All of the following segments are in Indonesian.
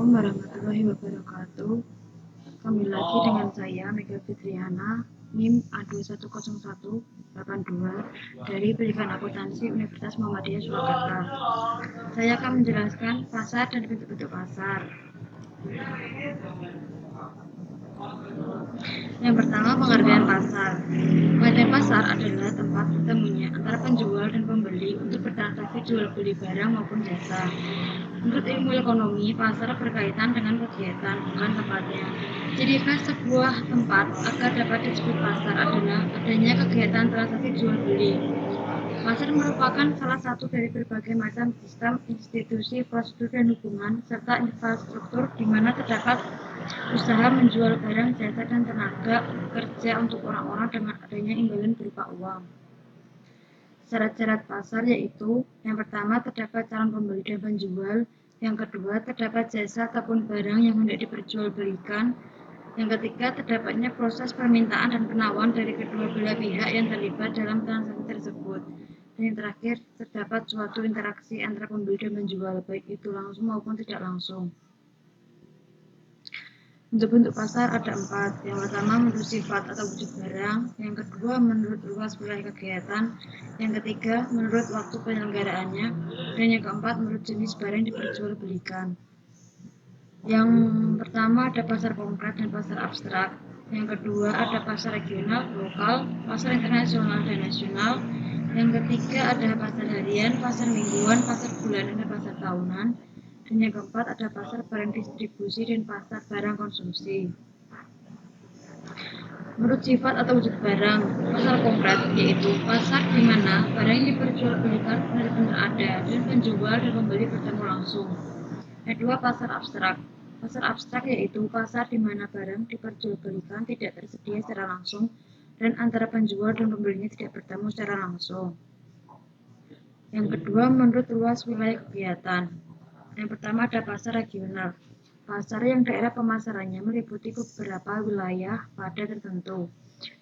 Assalamualaikum warahmatullahi wabarakatuh. Kembali lagi dengan saya Mega Fitriana, NIM A210182 dari Pendidikan Akuntansi Universitas Muhammadiyah Surakarta. Saya akan menjelaskan pasar dan bentuk-bentuk pasar. Yang pertama, pengertian pasar. Pengertian pasar adalah tempat bertemunya antara penjual dan pembeli untuk bertransaksi jual beli barang maupun jasa. Menurut ilmu ekonomi, pasar berkaitan dengan kegiatan, bukan tempatnya. Ciri khas sebuah tempat agar dapat disebut pasar adalah adanya kegiatan transaksi jual beli. Pasar merupakan salah satu dari berbagai macam sistem, institusi, prosedur, dan hubungan, serta infrastruktur di mana terdapat usaha menjual barang, jasa, dan tenaga kerja untuk orang-orang dengan adanya imbalan berupa uang. Syarat-syarat pasar yaitu, yang pertama terdapat calon pembeli dan penjual, yang kedua terdapat jasa ataupun barang yang hendak diperjualbelikan, yang ketiga terdapatnya proses permintaan dan penawaran dari kedua belah pihak yang terlibat dalam transaksi tersebut, dan yang terakhir terdapat suatu interaksi antara pembeli dan penjual, baik itu langsung maupun tidak langsung. Bentuk-bentuk pasar ada 4. Yang pertama menurut sifat atau wujud barang, yang kedua menurut luas wilayah kegiatan, yang ketiga menurut waktu penyelenggaraannya, dan yang keempat menurut jenis barang yang diperjualbelikan. Yang pertama ada pasar konkret dan pasar abstrak. Yang kedua ada pasar regional, lokal, pasar internasional dan nasional. Yang ketiga ada pasar harian, pasar mingguan, pasar bulanan, dan pasar tahunan. Dan yang keempat ada pasar barang distribusi dan pasar barang konsumsi. Menurut sifat atau wujud barang, pasar konkret yaitu pasar di mana barang yang diperjualbelikan benar-benar ada dan penjual dan pembeli bertemu langsung. Kedua, pasar abstrak. Pasar abstrak yaitu pasar di mana barang diperjualbelikan tidak tersedia secara langsung dan antara penjual dan pembelinya tidak bertemu secara langsung. Yang kedua, menurut luas wilayah kegiatan. Yang pertama ada pasar regional. Pasar yang daerah pemasarannya meliputi beberapa wilayah pada tertentu,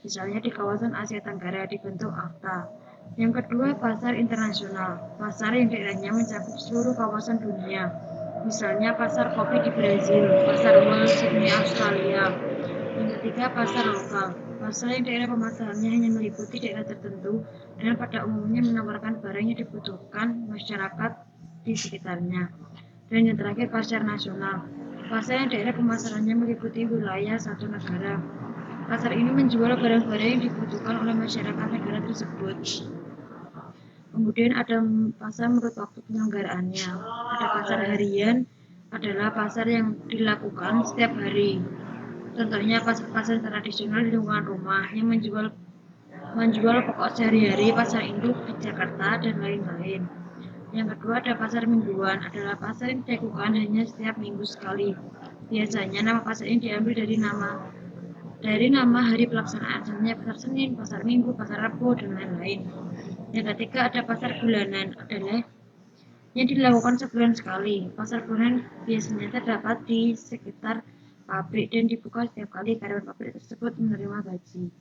misalnya di kawasan Asia Tenggara dibentuk AFTA. Yang kedua, pasar internasional. Pasar yang daerahnya mencakup seluruh kawasan dunia, misalnya pasar kopi di Brazil, pasar Wall Sydney Australia. Yang ketiga, pasar lokal. Pasar yang daerah pemasarannya hanya meliputi daerah tertentu dan pada umumnya menawarkan barang yang dibutuhkan masyarakat di sekitarnya. Dan yang terakhir, pasar nasional. Pasar yang daerah pemasarannya meliputi wilayah satu negara. Pasar ini menjual barang-barang yang dibutuhkan oleh masyarakat negara tersebut. Kemudian ada pasar menurut waktu penyelenggaraannya. Ada pasar harian, adalah pasar yang dilakukan setiap hari. Contohnya pasar tradisional di lingkungan rumah yang menjual pokok sehari-hari, pasar induk di Jakarta, dan lain-lain. Yang kedua ada pasar mingguan, adalah pasar yang dilakukan hanya setiap minggu sekali. Biasanya nama pasar ini diambil dari nama hari pelaksanaan, misalnya pasar Senin, pasar Minggu, pasar Rabu, dan lain-lain. Yang ketiga ada pasar bulanan, adalah yang dilakukan sebulan sekali. Pasar bulanan biasanya terdapat di sekitar pabrik dan dibuka setiap kali karyawan pabrik tersebut menerima gaji.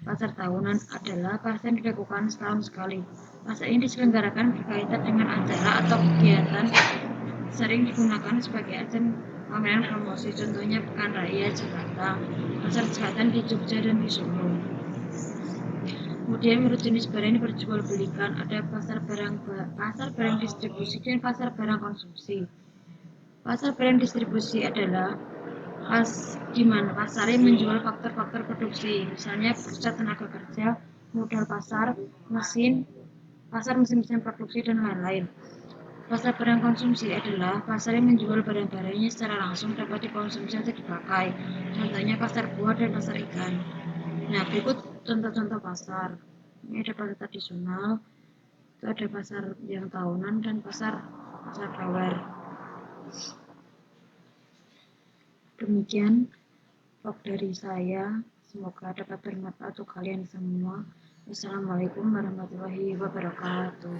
Pasar tahunan adalah pasar yang dilakukan setahun sekali. Pasar ini diselenggarakan berkaitan dengan acara atau kegiatan, sering digunakan sebagai ajang pameran promosi, contohnya Pekan Raya Jakarta, pasar selatan di Jogja dan di Solo. Kemudian menurut jenis barang yang diperjualbelikan ada pasar barang distribusi dan pasar barang konsumsi. Pasar barang distribusi adalah di mana pasar yang menjual faktor-faktor produksi, misalnya pusat tenaga kerja, modal pasar, mesin produksi, dan lain-lain. Pasar barang konsumsi adalah pasar yang menjual barang-barangnya secara langsung dapat dikonsumsi atau dipakai, contohnya pasar buah dan pasar ikan. Nah, berikut contoh-contoh pasar. Ini ada pasar tradisional, itu ada pasar yang tahunan, dan pasar KW. Demikian vlog dari saya, semoga dapat bermanfaat untuk kalian semua. Wassalamualaikum warahmatullahi wabarakatuh.